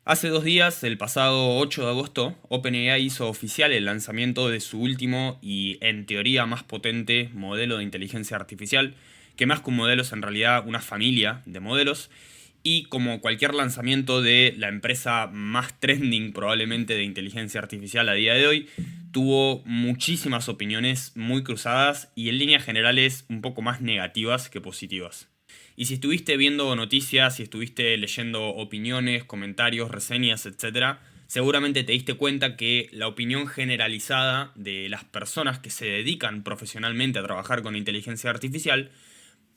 Hace 2 días, el pasado 8 de agosto, OpenAI hizo oficial el lanzamiento de su último y, en teoría, más potente modelo de inteligencia artificial, que más que un modelo es en realidad una familia de modelos, y como cualquier lanzamiento de la empresa más trending probablemente de inteligencia artificial a día de hoy, tuvo muchísimas opiniones muy cruzadas y en líneas generales un poco más negativas que positivas. Y si estuviste viendo noticias, si estuviste leyendo opiniones, comentarios, reseñas, etcétera, seguramente te diste cuenta que la opinión generalizada de las personas que se dedican profesionalmente a trabajar con inteligencia artificial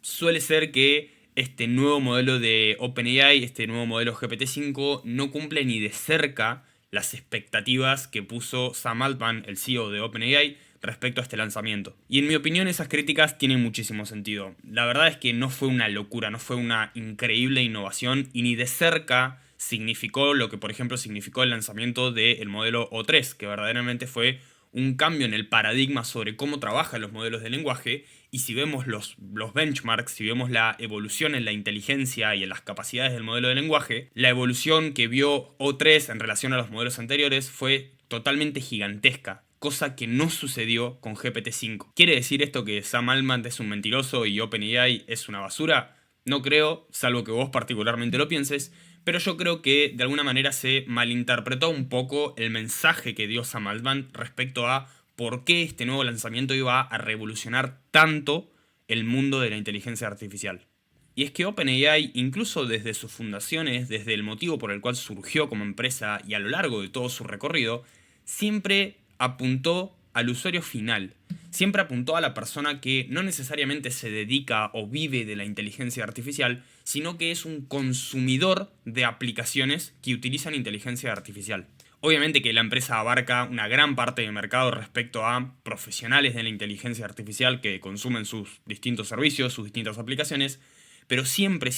suele ser que este nuevo modelo de OpenAI, este nuevo modelo GPT-5, no cumple ni de cerca las expectativas que puso Sam Altman, el CEO de OpenAI, respecto a este lanzamiento. Y en mi opinión esas críticas tienen muchísimo sentido. La verdad es que no fue una locura, no fue una increíble innovación y ni de cerca significó lo que por ejemplo significó el lanzamiento del modelo O3, que verdaderamente fue un cambio en el paradigma sobre cómo trabajan los modelos de lenguaje. Y si vemos los benchmarks, si vemos la evolución en la inteligencia y en las capacidades del modelo de lenguaje, la evolución que vio O3 en relación a los modelos anteriores fue totalmente gigantesca, cosa que no sucedió con GPT-5. ¿Quiere decir esto que Sam Altman es un mentiroso y OpenAI es una basura? No creo, salvo que vos particularmente lo pienses, pero yo creo que de alguna manera se malinterpretó un poco el mensaje que dio Sam Altman respecto a por qué este nuevo lanzamiento iba a revolucionar tanto el mundo de la inteligencia artificial. Y es que OpenAI, incluso desde sus fundaciones, desde el motivo por el cual surgió como empresa y a lo largo de todo su recorrido, siempre apuntó al usuario final. Siempre apuntó a la persona que no necesariamente se dedica o vive de la inteligencia artificial, sino que es un consumidor de aplicaciones que utilizan inteligencia artificial. Obviamente que la empresa abarca una gran parte del mercado respecto a profesionales de la inteligencia artificial que consumen sus distintos servicios, sus distintas aplicaciones, pero siempre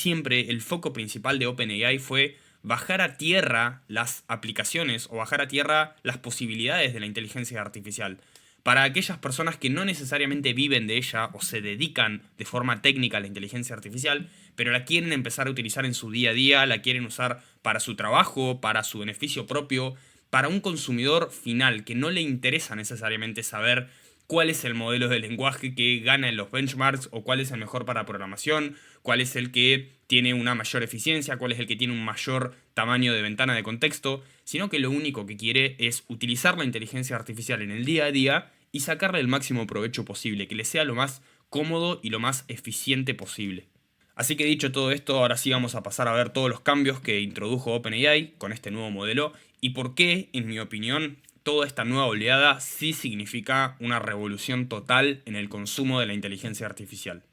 el foco principal de OpenAI fue bajar a tierra las aplicaciones o bajar a tierra las posibilidades de la inteligencia artificial. Para aquellas personas que no necesariamente viven de ella o se dedican de forma técnica a la inteligencia artificial, pero la quieren empezar a utilizar en su día a día, la quieren usar para su trabajo, para su beneficio propio, para un consumidor final que no le interesa necesariamente saber cuál es el modelo de lenguaje que gana en los benchmarks o cuál es el mejor para programación, cuál es el que tiene una mayor eficiencia, cuál es el que tiene un mayor tamaño de ventana de contexto, sino que lo único que quiere es utilizar la inteligencia artificial en el día a día y sacarle el máximo provecho posible, que le sea lo más cómodo y lo más eficiente posible. Así que dicho todo esto, ahora sí vamos a pasar a ver todos los cambios que introdujo OpenAI con este nuevo modelo y por qué, en mi opinión, toda esta nueva oleada sí significa una revolución total en el consumo de la inteligencia artificial.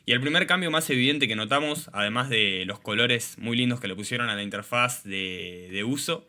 Y el primer cambio más evidente que notamos, además de los colores muy lindos que le pusieron a la interfaz de uso,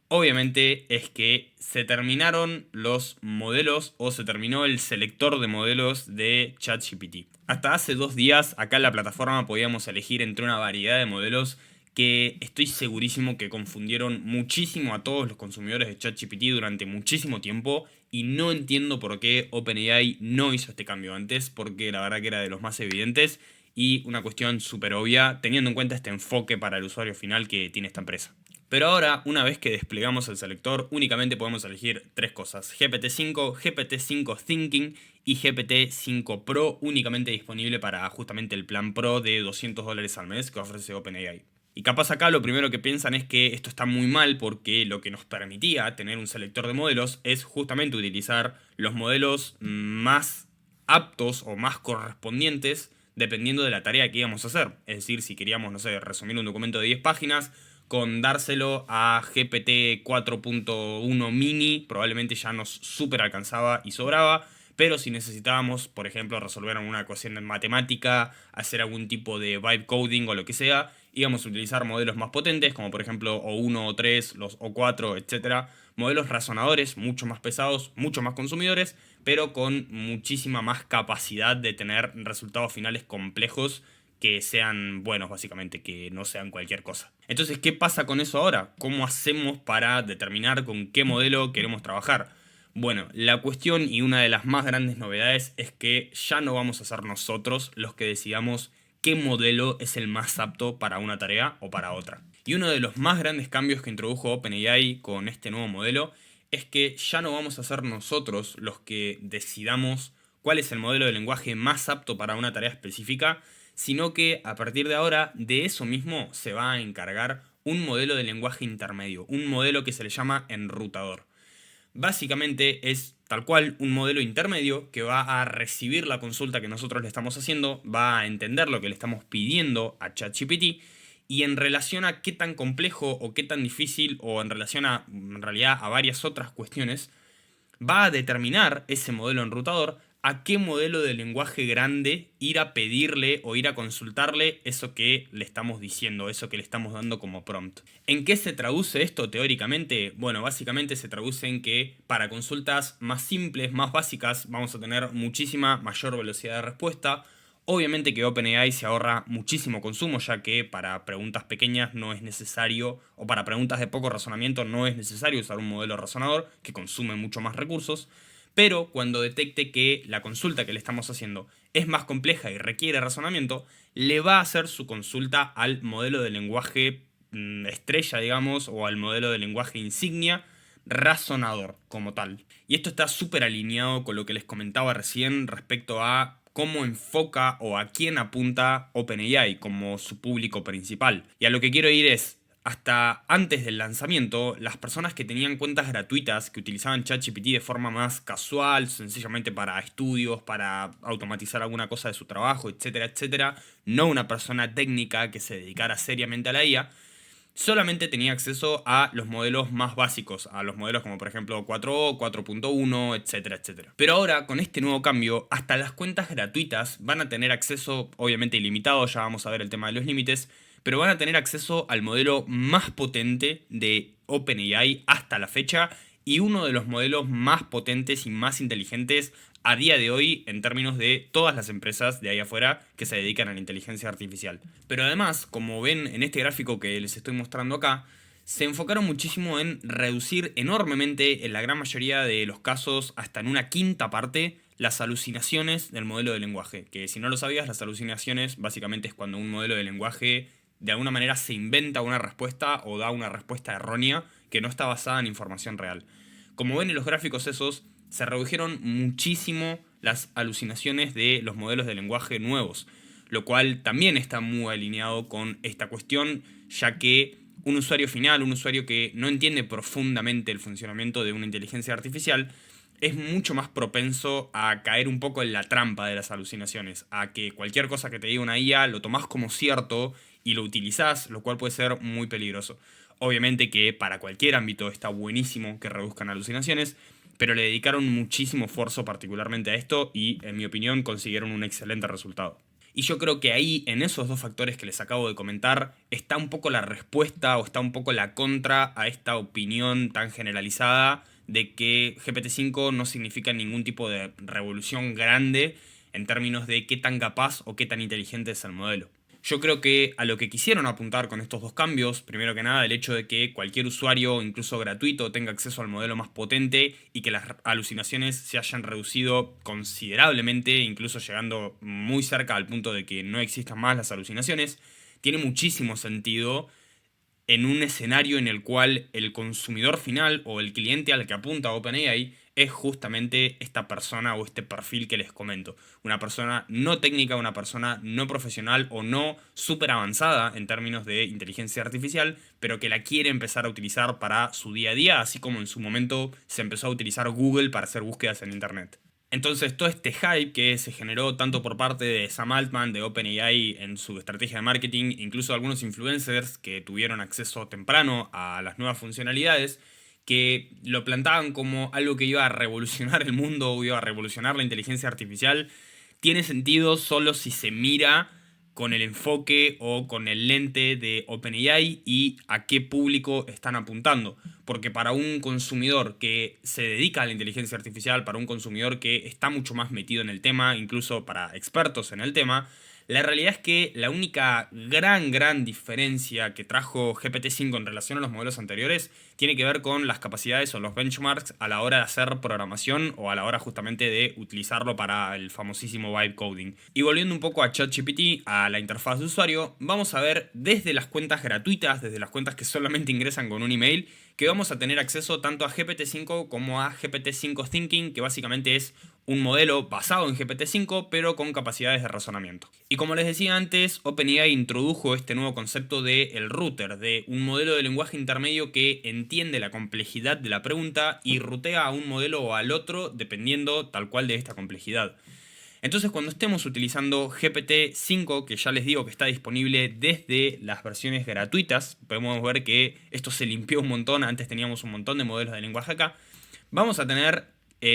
obviamente es que se terminaron los modelos o se terminó el selector de modelos de ChatGPT. Hasta hace 2 días acá en la plataforma podíamos elegir entre una variedad de modelos que estoy segurísimo que confundieron muchísimo a todos los consumidores de ChatGPT durante muchísimo tiempo y no entiendo por qué OpenAI no hizo este cambio antes, porque la verdad que era de los más evidentes y una cuestión súper obvia teniendo en cuenta este enfoque para el usuario final que tiene esta empresa. Pero ahora, una vez que desplegamos el selector, únicamente podemos elegir tres cosas: GPT-5, GPT-5 Thinking y GPT-5 Pro, únicamente disponible para justamente el plan Pro de $200 al mes que ofrece OpenAI. Y capaz acá lo primero que piensan es que esto está muy mal porque lo que nos permitía tener un selector de modelos es justamente utilizar los modelos más aptos o más correspondientes dependiendo de la tarea que íbamos a hacer. Es decir, si queríamos, no sé, resumir un documento de 10 páginas, con dárselo a GPT 4.1 mini probablemente ya nos super alcanzaba y sobraba. Pero si necesitábamos, por ejemplo, resolver una ecuación en matemática, hacer algún tipo de vibe coding o lo que sea, íbamos a utilizar modelos más potentes, como por ejemplo O1, O3, los O4, etc. Modelos razonadores, mucho más pesados, mucho más consumidores, pero con muchísima más capacidad de tener resultados finales complejos que sean buenos, básicamente, que no sean cualquier cosa. Entonces, ¿qué pasa con eso ahora? ¿Cómo hacemos para determinar con qué modelo queremos trabajar? Bueno, la cuestión y una de las más grandes novedades es que ya no vamos a ser nosotros los que decidamos qué modelo es el más apto para una tarea o para otra. Y uno de los más grandes cambios que introdujo OpenAI con este nuevo modelo es que ya no vamos a ser nosotros los que decidamos cuál es el modelo de lenguaje más apto para una tarea específica, sino que a partir de ahora de eso mismo se va a encargar un modelo de lenguaje intermedio, un modelo que se le llama enrutador. Básicamente es tal cual un modelo intermedio que va a recibir la consulta que nosotros le estamos haciendo, va a entender lo que le estamos pidiendo a ChatGPT y en relación a qué tan complejo o qué tan difícil o en relación a, en realidad, a varias otras cuestiones, va a determinar ese modelo enrutador a qué modelo de lenguaje grande ir a pedirle o ir a consultarle eso que le estamos diciendo, eso que le estamos dando como prompt. ¿En qué se traduce esto teóricamente? Bueno, básicamente se traduce en que para consultas más simples, más básicas, vamos a tener muchísima mayor velocidad de respuesta. Obviamente que OpenAI se ahorra muchísimo consumo, ya que para preguntas pequeñas no es necesario, o para preguntas de poco razonamiento no es necesario usar un modelo razonador que consume mucho más recursos. Pero cuando detecte que la consulta que le estamos haciendo es más compleja y requiere razonamiento, le va a hacer su consulta al modelo de lenguaje estrella, digamos, o al modelo de lenguaje insignia razonador como tal. Y esto está súper alineado con lo que les comentaba recién respecto a cómo enfoca o a quién apunta OpenAI como su público principal. Y a lo que quiero ir es, hasta antes del lanzamiento, las personas que tenían cuentas gratuitas, que utilizaban ChatGPT de forma más casual, sencillamente para estudios, para automatizar alguna cosa de su trabajo, etcétera, etcétera, no una persona técnica que se dedicara seriamente a la IA, solamente tenía acceso a los modelos más básicos, a los modelos como por ejemplo 4o, 4.1, etcétera, etcétera. Pero ahora, con este nuevo cambio, hasta las cuentas gratuitas van a tener acceso, obviamente ilimitado, ya vamos a ver el tema de los límites, pero van a tener acceso al modelo más potente de OpenAI hasta la fecha y uno de los modelos más potentes y más inteligentes a día de hoy en términos de todas las empresas de ahí afuera que se dedican a la inteligencia artificial. Pero además, como ven en este gráfico que les estoy mostrando acá, se enfocaron muchísimo en reducir enormemente, en la gran mayoría de los casos, hasta en una quinta parte, las alucinaciones del modelo de lenguaje. Que si no lo sabías, las alucinaciones básicamente es cuando un modelo de lenguaje de alguna manera se inventa una respuesta o da una respuesta errónea que no está basada en información real. Como ven en los gráficos esos, se redujeron muchísimo las alucinaciones de los modelos de lenguaje nuevos, lo cual también está muy alineado con esta cuestión, ya que un usuario final, un usuario que no entiende profundamente el funcionamiento de una inteligencia artificial, es mucho más propenso a caer un poco en la trampa de las alucinaciones, a que cualquier cosa que te diga una IA lo tomás como cierto y lo utilizás, lo cual puede ser muy peligroso. Obviamente que para cualquier ámbito está buenísimo que reduzcan alucinaciones, pero le dedicaron muchísimo esfuerzo particularmente a esto y, en mi opinión, consiguieron un excelente resultado. Y yo creo que ahí, en esos dos factores que les acabo de comentar, está un poco la respuesta o está un poco la contra a esta opinión tan generalizada de que GPT-5 no significa ningún tipo de revolución grande en términos de qué tan capaz o qué tan inteligente es el modelo. Yo creo que a lo que quisieron apuntar con estos dos cambios, primero que nada el hecho de que cualquier usuario, incluso gratuito, tenga acceso al modelo más potente y que las alucinaciones se hayan reducido considerablemente, incluso llegando muy cerca al punto de que no existan más las alucinaciones, tiene muchísimo sentido en un escenario en el cual el consumidor final o el cliente al que apunta OpenAI es justamente esta persona o este perfil que les comento. Una persona no técnica, una persona no profesional o no súper avanzada en términos de inteligencia artificial, pero que la quiere empezar a utilizar para su día a día, así como en su momento se empezó a utilizar Google para hacer búsquedas en Internet. Entonces, todo este hype que se generó tanto por parte de Sam Altman de OpenAI en su estrategia de marketing, incluso algunos influencers que tuvieron acceso temprano a las nuevas funcionalidades, que lo plantaban como algo que iba a revolucionar el mundo o iba a revolucionar la inteligencia artificial, tiene sentido solo si se mira con el enfoque o con el lente de OpenAI y a qué público están apuntando. Porque para un consumidor que se dedica a la inteligencia artificial, para un consumidor que está mucho más metido en el tema, incluso para expertos en el tema, La realidad es que la única gran diferencia que trajo GPT-5 en relación a los modelos anteriores tiene que ver con las capacidades o los benchmarks a la hora de hacer programación o a la hora justamente de utilizarlo para el famosísimo vibe coding. Y volviendo un poco a ChatGPT, a la interfaz de usuario, vamos a ver desde las cuentas gratuitas, desde las cuentas que solamente ingresan con un email, que vamos a tener acceso tanto a GPT-5 como a GPT-5 Thinking, que básicamente es un modelo basado en GPT-5 pero con capacidades de razonamiento. Y como les decía antes, OpenAI introdujo este nuevo concepto de el router, de un modelo de lenguaje intermedio que entiende la complejidad de la pregunta y rutea a un modelo o al otro dependiendo tal cual de esta complejidad. Entonces, cuando estemos utilizando GPT-5, que ya les digo que está disponible desde las versiones gratuitas, podemos ver que esto se limpió un montón, antes teníamos un montón de modelos de lenguaje acá, vamos a tener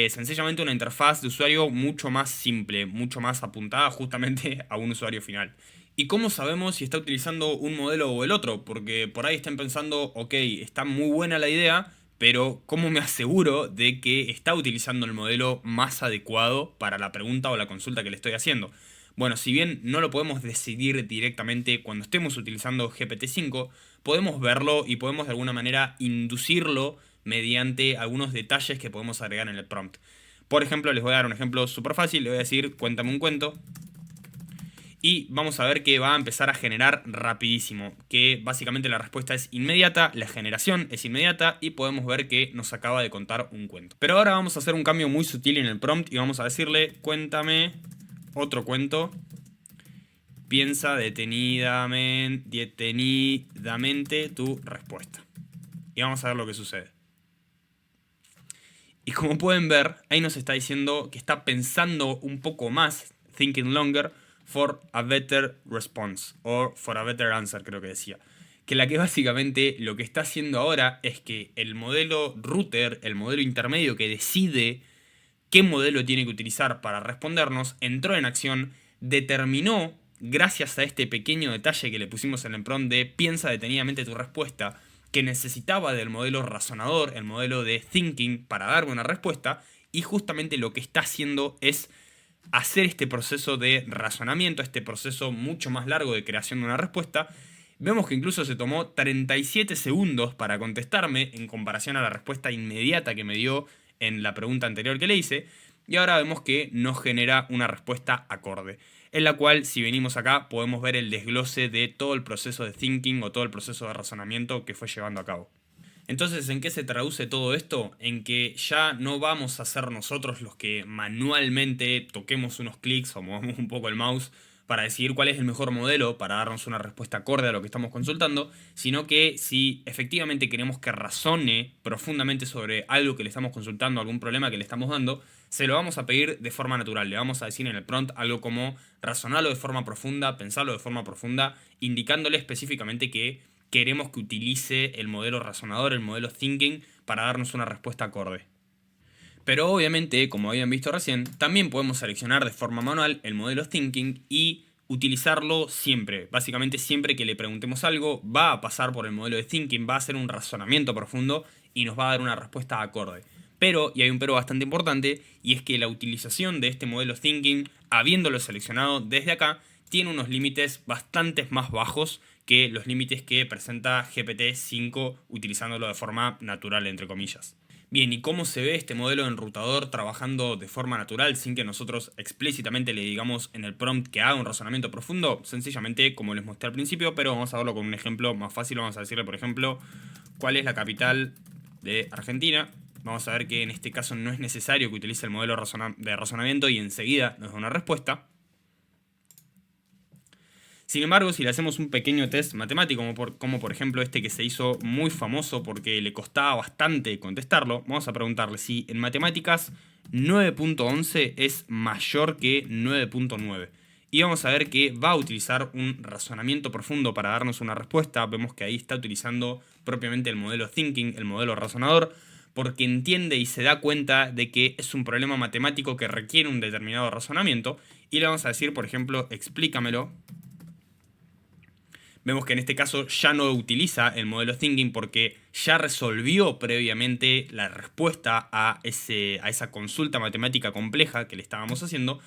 sencillamente una interfaz de usuario mucho más simple, mucho más apuntada justamente a un usuario final. ¿Y cómo sabemos si está utilizando un modelo o el otro? Porque por ahí están pensando, ok, está muy buena la idea, pero ¿cómo me aseguro de que está utilizando el modelo más adecuado para la pregunta o la consulta que le estoy haciendo? Bueno, si bien no lo podemos decidir directamente cuando estemos utilizando GPT-5, podemos verlo y podemos de alguna manera inducirlo mediante algunos detalles que podemos agregar en el prompt. Por ejemplo, les voy a dar un ejemplo súper fácil, le voy a decir, cuéntame un cuento. Y vamos a ver que va a empezar a generar rapidísimo, que básicamente la respuesta es inmediata, la generación es inmediata y podemos ver que nos acaba de contar un cuento. Pero ahora vamos a hacer un cambio muy sutil en el prompt y vamos a decirle, cuéntame otro cuento, piensa detenidamente tu respuesta. Y vamos a ver lo que sucede. Y como pueden ver, ahí nos está diciendo que está pensando un poco más, thinking longer, for a better response, o for a better answer, creo que decía. Que la que básicamente lo que está haciendo ahora es que el modelo router, el modelo intermedio que decide qué modelo tiene que utilizar para respondernos, entró en acción, determinó, gracias a este pequeño detalle que le pusimos en el prompt de piensa detenidamente tu respuesta, que necesitaba del modelo razonador, el modelo de thinking, para darme una respuesta, y justamente lo que está haciendo es hacer este proceso de razonamiento, este proceso mucho más largo de creación de una respuesta. Vemos que incluso se tomó 37 segundos para contestarme en comparación a la respuesta inmediata que me dio en la pregunta anterior que le hice, y ahora vemos que nos genera una respuesta acorde, en la cual si venimos acá podemos ver el desglose de todo el proceso de thinking o todo el proceso de razonamiento que fue llevando a cabo. Entonces, ¿en qué se traduce todo esto? En que ya no vamos a ser nosotros los que manualmente toquemos unos clics o movamos un poco el mouse para decidir cuál es el mejor modelo para darnos una respuesta acorde a lo que estamos consultando, sino que si efectivamente queremos que razone profundamente sobre algo que le estamos consultando, algún problema que le estamos dando, se lo vamos a pedir de forma natural. Le vamos a decir en el prompt algo como razonarlo de forma profunda, pensarlo de forma profunda, indicándole específicamente que queremos que utilice el modelo razonador, el modelo thinking, para darnos una respuesta acorde. Pero obviamente, como habían visto recién, también podemos seleccionar de forma manual el modelo thinking y utilizarlo siempre. Básicamente siempre que le preguntemos algo, va a pasar por el modelo de thinking, va a hacer un razonamiento profundo y nos va a dar una respuesta acorde. Pero, y hay un pero bastante importante, y es que la utilización de este modelo thinking, habiéndolo seleccionado desde acá, tiene unos límites bastante más bajos que los límites que presenta GPT-5 utilizándolo de forma natural, entre comillas. Bien, ¿y cómo se ve este modelo enrutador trabajando de forma natural sin que nosotros explícitamente le digamos en el prompt que haga un razonamiento profundo? Sencillamente, como les mostré al principio, pero vamos a verlo con un ejemplo más fácil. Vamos a decirle, por ejemplo, ¿cuál es la capital de Argentina? Vamos a ver que en este caso no es necesario que utilice el modelo de razonamiento y enseguida nos da una respuesta. Sin embargo, si le hacemos un pequeño test matemático, como por ejemplo este que se hizo muy famoso porque le costaba bastante contestarlo, vamos a preguntarle si en matemáticas 9.11 es mayor que 9.9. Y vamos a ver que va a utilizar un razonamiento profundo para darnos una respuesta. Vemos que ahí está utilizando propiamente el modelo thinking, el modelo razonador, porque entiende y se da cuenta de que es un problema matemático que requiere un determinado razonamiento. Y le vamos a decir, por ejemplo, explícamelo. Vemos que en este caso ya no utiliza el modelo thinking porque ya resolvió previamente la respuesta a esa consulta matemática compleja que le estábamos haciendo.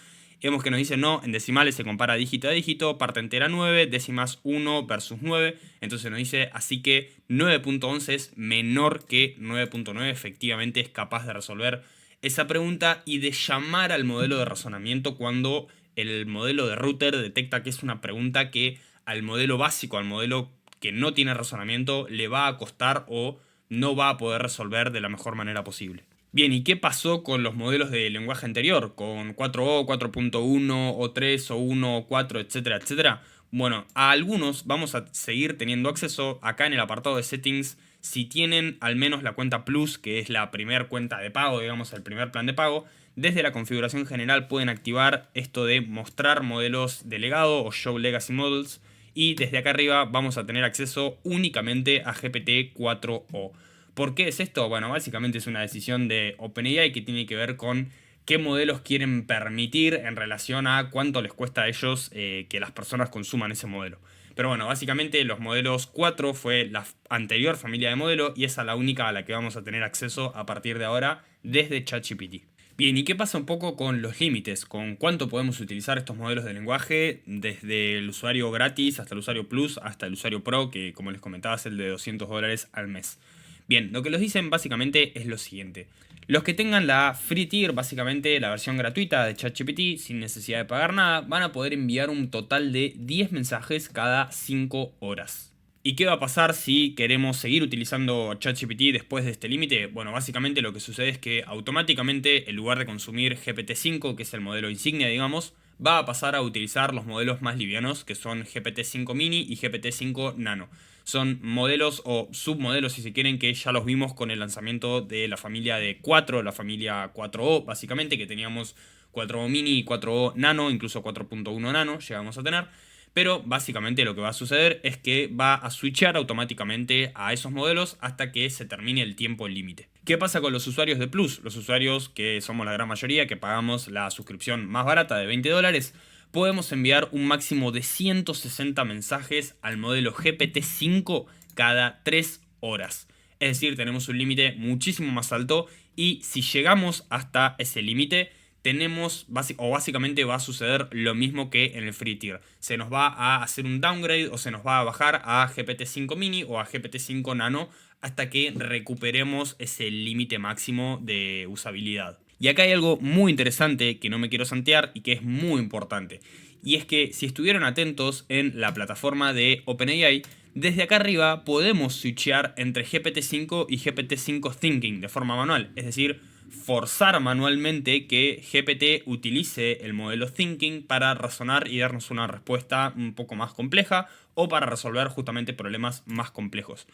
vemos que nos dice no, en decimales se compara dígito a dígito, parte entera 9, décimas 1 versus 9, entonces nos dice así que 9.11 es menor que 9.9, efectivamente es capaz de resolver esa pregunta y de llamar al modelo de razonamiento cuando el modelo de router detecta que es una pregunta que al modelo básico, al modelo que no tiene razonamiento, le va a costar o no va a poder resolver de la mejor manera posible. Bien, ¿y qué pasó con los modelos de lenguaje anterior? Con 4o, 4.1, o 3, o 1, o 4, etcétera, etcétera. Bueno, a algunos vamos a seguir teniendo acceso acá en el apartado de settings si tienen al menos la cuenta Plus, que es la primera cuenta de pago, digamos el primer plan de pago. Desde la configuración general pueden activar esto de mostrar modelos de legado o Show Legacy Models. Y desde acá arriba vamos a tener acceso únicamente a GPT-4o. ¿Por qué es esto? Bueno, básicamente es una decisión de OpenAI que tiene que ver con qué modelos quieren permitir en relación a cuánto les cuesta a ellos que las personas consuman ese modelo. Pero bueno, básicamente los modelos 4 fue la anterior familia de modelo y esa es la única a la que vamos a tener acceso a partir de ahora desde ChatGPT. Bien, ¿y qué pasa un poco con los límites? ¿Con cuánto podemos utilizar estos modelos de lenguaje? Desde el usuario gratis hasta el usuario Plus, hasta el usuario Pro, que como les comentaba es el de $200 al mes. Bien, lo que los dicen básicamente es lo siguiente. Los que tengan la Free Tier, básicamente la versión gratuita de ChatGPT, sin necesidad de pagar nada, van a poder enviar un total de 10 mensajes cada 5 horas. ¿Y qué va a pasar si queremos seguir utilizando ChatGPT después de este límite? Bueno, básicamente lo que sucede es que automáticamente, en lugar de consumir GPT-5, que es el modelo insignia, digamos, va a pasar a utilizar los modelos más livianos, que son GPT-5 Mini y GPT-5 Nano. Son modelos o submodelos, si se quieren, que ya los vimos con el lanzamiento de la familia de 4, la familia 4o, básicamente, que teníamos 4o Mini y 4o Nano, incluso 4.1 Nano llegamos a tener. Pero básicamente lo que va a suceder es que va a switchar automáticamente a esos modelos hasta que se termine el tiempo límite. ¿Qué pasa con los usuarios de Plus? Los usuarios que somos la gran mayoría, que pagamos la suscripción más barata de $20, podemos enviar un máximo de 160 mensajes al modelo GPT-5 cada 3 horas. Es decir, tenemos un límite muchísimo más alto y si llegamos hasta ese límite, tenemos, básicamente va a suceder lo mismo que en el Free Tier. Se nos va a hacer un downgrade o se nos va a bajar a GPT-5 Mini o a GPT-5 Nano hasta que recuperemos ese límite máximo de usabilidad. Y acá hay algo muy interesante que no me quiero saltear y que es muy importante. Y es que si estuvieron atentos en la plataforma de OpenAI, desde acá arriba podemos switchear entre GPT-5 y GPT-5 Thinking de forma manual. Es decir, forzar manualmente que GPT utilice el modelo Thinking para razonar y darnos una respuesta un poco más compleja o para resolver justamente problemas más complejos.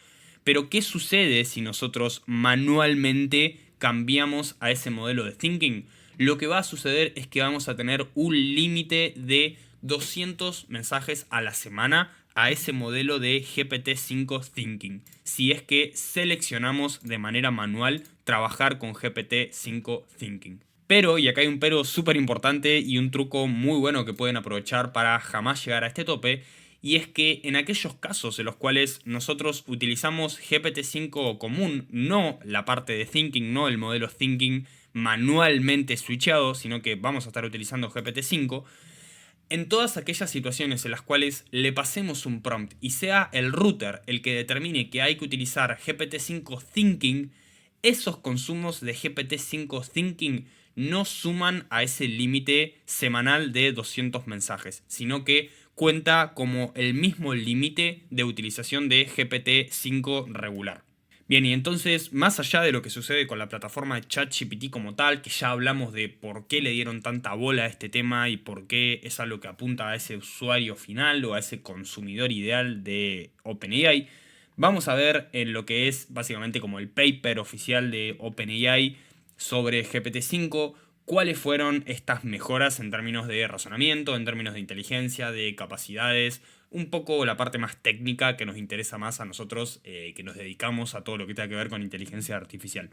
Pero ¿qué sucede si nosotros manualmente cambiamos a ese modelo de Thinking? Lo que va a suceder es que vamos a tener un límite de 200 mensajes a la semana a ese modelo de GPT-5 Thinking, si es que seleccionamos de manera manual trabajar con GPT-5 Thinking. Pero, y acá hay un pero súper importante y un truco muy bueno que pueden aprovechar para jamás llegar a este tope, y es que en aquellos casos en los cuales nosotros utilizamos GPT-5 común, no la parte de Thinking, no el modelo Thinking manualmente switchado, sino que vamos a estar utilizando GPT-5, en todas aquellas situaciones en las cuales le pasemos un prompt y sea el router el que determine que hay que utilizar GPT-5 Thinking, esos consumos de GPT-5 Thinking no suman a ese límite semanal de 200 mensajes, sino que cuenta como el mismo límite de utilización de GPT-5 regular. Bien, y entonces, más allá de lo que sucede con la plataforma de ChatGPT como tal, que ya hablamos de por qué le dieron tanta bola a este tema y por qué es algo que apunta a ese usuario final o a ese consumidor ideal de OpenAI, vamos a ver en lo que es básicamente como el paper oficial de OpenAI sobre GPT-5, cuáles fueron estas mejoras en términos de razonamiento, en términos de inteligencia, de capacidades, un poco la parte más técnica que nos interesa más a nosotros, que nos dedicamos a todo lo que tenga que ver con inteligencia artificial.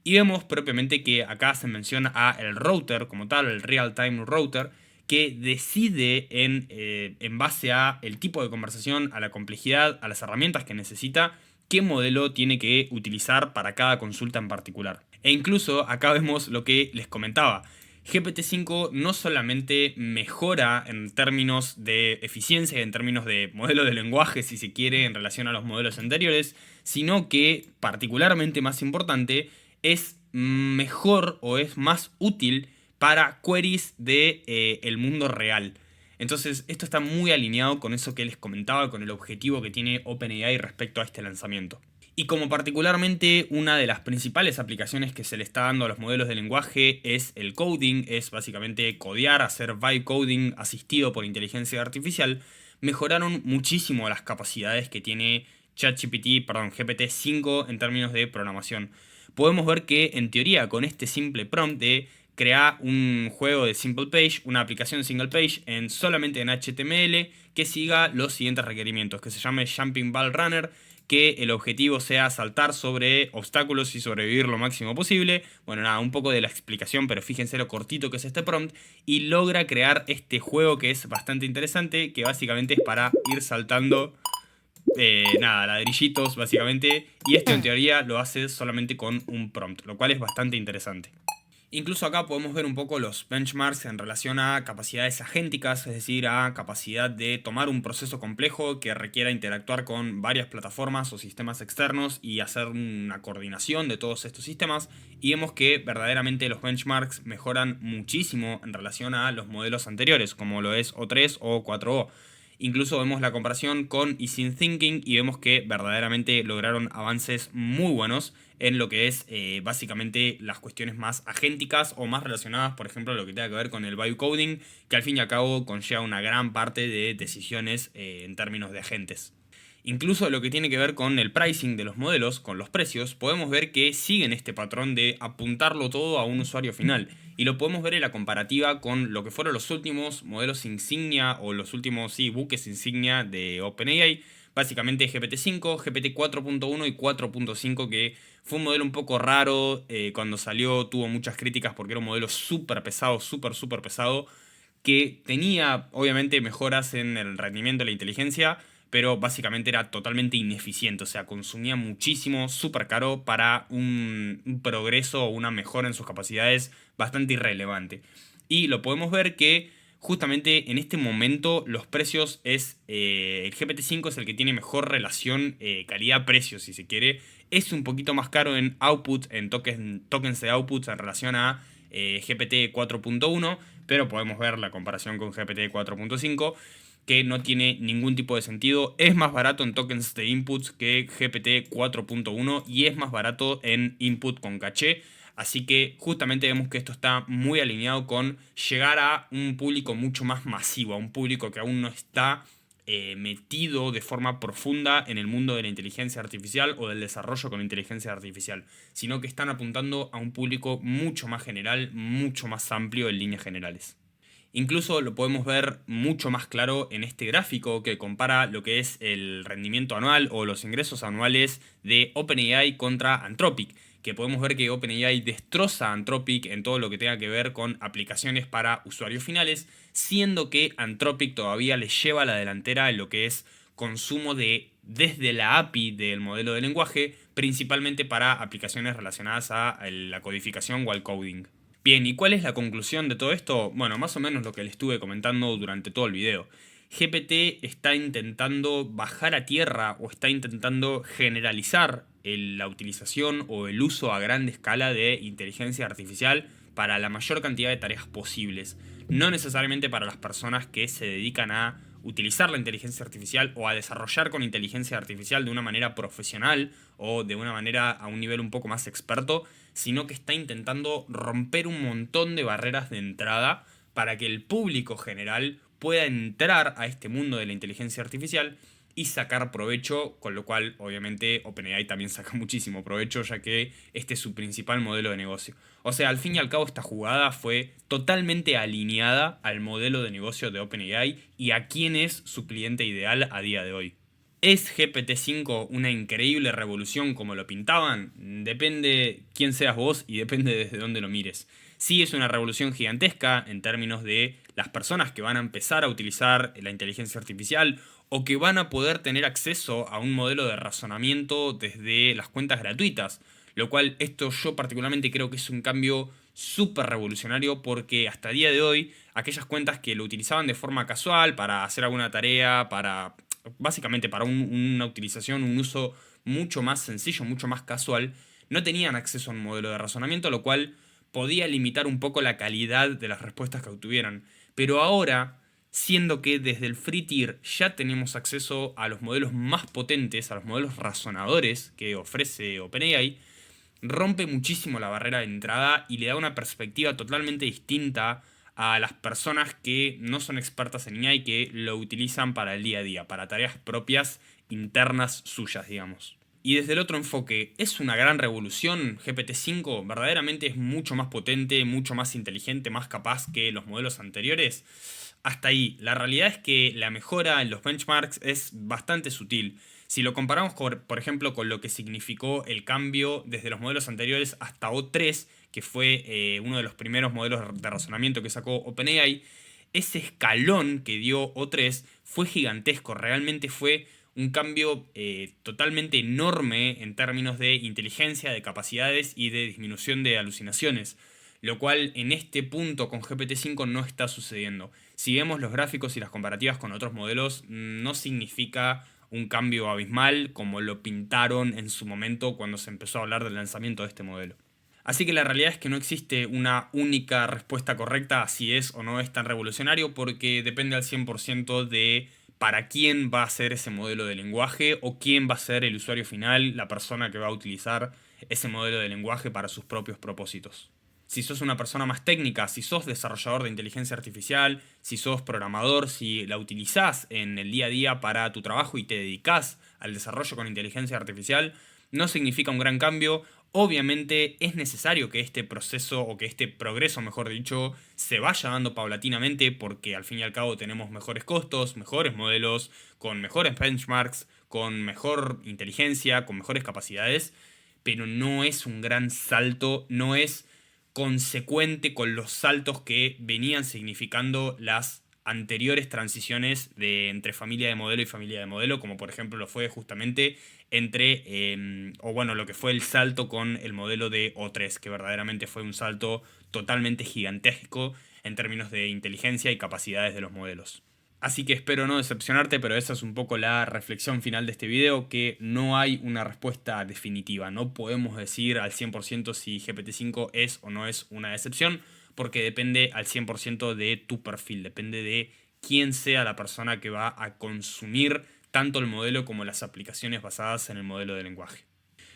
Y vemos propiamente que acá se menciona a el router como tal, el real-time router, que decide en base a el tipo de conversación, a la complejidad, a las herramientas que necesita, qué modelo tiene que utilizar para cada consulta en particular. E incluso acá vemos lo que les comentaba, GPT-5 no solamente mejora en términos de eficiencia y en términos de modelo de lenguaje, si se quiere, en relación a los modelos anteriores, sino que, particularmente más importante, es mejor o es más útil para queries de el mundo real. Entonces, esto está muy alineado con eso que les comentaba, con el objetivo que tiene OpenAI respecto a este lanzamiento. Y como particularmente una de las principales aplicaciones que se le está dando a los modelos de lenguaje es el coding, es básicamente codear, hacer vibe coding asistido por inteligencia artificial, mejoraron muchísimo las capacidades que tiene GPT-5 en términos de programación. Podemos ver que en teoría con este simple prompt de crear un juego de simple page, una aplicación single page solamente en HTML que siga los siguientes requerimientos, que se llame Jumping Ball Runner, que el objetivo sea saltar sobre obstáculos y sobrevivir lo máximo posible. Bueno, nada, un poco de la explicación, pero fíjense lo cortito que es este prompt. Y logra crear este juego que es bastante interesante, que básicamente es para ir saltando, ladrillitos básicamente. Y esto en teoría lo hace solamente con un prompt, lo cual es bastante interesante. Incluso acá podemos ver un poco los benchmarks en relación a capacidades agénticas, es decir, a capacidad de tomar un proceso complejo que requiera interactuar con varias plataformas o sistemas externos y hacer una coordinación de todos estos sistemas. Y vemos que verdaderamente los benchmarks mejoran muchísimo en relación a los modelos anteriores, como lo es O3 o 4O. Incluso vemos la comparación con Easy Thinking y vemos que verdaderamente lograron avances muy buenos en lo que es básicamente las cuestiones más agénticas o más relacionadas, por ejemplo, a lo que tenga que ver con el vibe coding, que al fin y al cabo conlleva una gran parte de decisiones en términos de agentes. Incluso lo que tiene que ver con el pricing de los modelos, con los precios, podemos ver que siguen este patrón de apuntarlo todo a un usuario final. Y lo podemos ver en la comparativa con lo que fueron los últimos modelos insignia o los últimos buques insignia de OpenAI. Básicamente GPT-5, GPT 4.1 y 4.5, que fue un modelo un poco raro. Cuando salió tuvo muchas críticas porque era un modelo súper pesado, súper pesado, que tenía obviamente mejoras en el rendimiento de la inteligencia, pero básicamente era totalmente ineficiente, o sea, consumía muchísimo, súper caro para un progreso o una mejora en sus capacidades bastante irrelevante. Y lo podemos ver que justamente en este momento los precios el GPT-5 es el que tiene mejor relación calidad-precio, si se quiere. Es un poquito más caro en output, en tokens de output en relación a GPT 4.1, pero podemos ver la comparación con GPT 4.5, que no tiene ningún tipo de sentido. Es más barato en tokens de inputs que GPT 4.1 y es más barato en input con caché. Así que justamente vemos que esto está muy alineado con llegar a un público mucho más masivo, a un público que aún no está metido de forma profunda en el mundo de la inteligencia artificial o del desarrollo con inteligencia artificial, sino que están apuntando a un público mucho más general, mucho más amplio en líneas generales. Incluso lo podemos ver mucho más claro en este gráfico que compara lo que es el rendimiento anual o los ingresos anuales de OpenAI contra Anthropic, que podemos ver que OpenAI destroza a Anthropic en todo lo que tenga que ver con aplicaciones para usuarios finales, siendo que Anthropic todavía le lleva la delantera en lo que es consumo desde la API del modelo de lenguaje, principalmente para aplicaciones relacionadas a la codificación o al coding. Bien, ¿y cuál es la conclusión de todo esto? Bueno, más o menos lo que le estuve comentando durante todo el video. GPT está intentando bajar a tierra o está intentando generalizar la utilización o el uso a gran escala de inteligencia artificial para la mayor cantidad de tareas posibles. No necesariamente para las personas que se dedican a utilizar la inteligencia artificial o a desarrollar con inteligencia artificial de una manera profesional o de una manera a un nivel un poco más experto, sino que está intentando romper un montón de barreras de entrada para que el público general pueda entrar a este mundo de la inteligencia artificial y sacar provecho, con lo cual obviamente OpenAI también saca muchísimo provecho, ya que este es su principal modelo de negocio. O sea, al fin y al cabo esta jugada fue totalmente alineada al modelo de negocio de OpenAI y a quién es su cliente ideal a día de hoy. ¿Es GPT-5 una increíble revolución como lo pintaban? Depende quién seas vos y depende desde dónde lo mires. Sí es una revolución gigantesca en términos de las personas que van a empezar a utilizar la inteligencia artificial o que van a poder tener acceso a un modelo de razonamiento desde las cuentas gratuitas, Lo cual esto yo particularmente creo que es un cambio súper revolucionario porque hasta el día de hoy aquellas cuentas que lo utilizaban de forma casual para hacer alguna tarea, para básicamente para una utilización, un uso mucho más sencillo, mucho más casual, no tenían acceso a un modelo de razonamiento, lo cual podía limitar un poco la calidad de las respuestas que obtuvieran. Pero ahora, siendo que desde el free tier ya tenemos acceso a los modelos más potentes, a los modelos razonadores que ofrece OpenAI, rompe muchísimo la barrera de entrada y le da una perspectiva totalmente distinta a las personas que no son expertas en IA y que lo utilizan para el día a día, para tareas propias internas suyas, digamos. Y desde el otro enfoque, ¿es una gran revolución? GPT-5 verdaderamente es mucho más potente, mucho más inteligente, más capaz que los modelos anteriores. Hasta ahí, la realidad es que la mejora en los benchmarks es bastante sutil. Si lo comparamos, por ejemplo, con lo que significó el cambio desde los modelos anteriores hasta O3, que fue uno de los primeros modelos de razonamiento que sacó OpenAI, ese escalón que dio O3 fue gigantesco, realmente fue un cambio totalmente enorme en términos de inteligencia, de capacidades y de disminución de alucinaciones, lo cual en este punto con GPT-5 no está sucediendo. Si vemos los gráficos y las comparativas con otros modelos, no significa un cambio abismal como lo pintaron en su momento cuando se empezó a hablar del lanzamiento de este modelo. Así que la realidad es que no existe una única respuesta correcta a si es o no es tan revolucionario, porque depende al 100% de para quién va a ser ese modelo de lenguaje o quién va a ser el usuario final, la persona que va a utilizar ese modelo de lenguaje para sus propios propósitos. Si sos una persona más técnica, si sos desarrollador de inteligencia artificial, si sos programador, si la utilizás en el día a día para tu trabajo y te dedicás al desarrollo con inteligencia artificial, no significa un gran cambio. Obviamente es necesario que este proceso o que este progreso, mejor dicho, se vaya dando paulatinamente porque al fin y al cabo tenemos mejores costos, mejores modelos, con mejores benchmarks, con mejor inteligencia, con mejores capacidades, pero no es un gran salto, no es consecuente con los saltos que venían significando las anteriores transiciones de entre familia de modelo y familia de modelo, como por ejemplo lo fue justamente o bueno, lo que fue el salto con el modelo de O3, que verdaderamente fue un salto totalmente gigantesco en términos de inteligencia y capacidades de los modelos. Así que espero no decepcionarte, pero esa es un poco la reflexión final de este video, que no hay una respuesta definitiva. No podemos decir al 100% si GPT-5 es o no es una decepción, porque depende al 100% de tu perfil, depende de quién sea la persona que va a consumir tanto el modelo como las aplicaciones basadas en el modelo de lenguaje.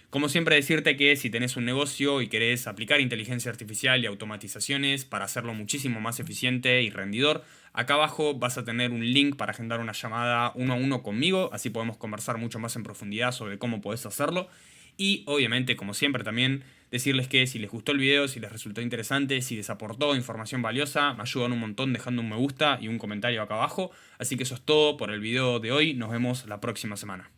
Como siempre, decirte que si tenés un negocio y querés aplicar inteligencia artificial y automatizaciones para hacerlo muchísimo más eficiente y rendidor, acá abajo vas a tener un link para agendar una llamada 1 a 1 conmigo, así podemos conversar mucho más en profundidad sobre cómo podés hacerlo. Y obviamente, como siempre también, decirles que si les gustó el video, si les resultó interesante, si les aportó información valiosa, me ayudan un montón dejando un me gusta y un comentario acá abajo. Así que eso es todo por el video de hoy, nos vemos la próxima semana.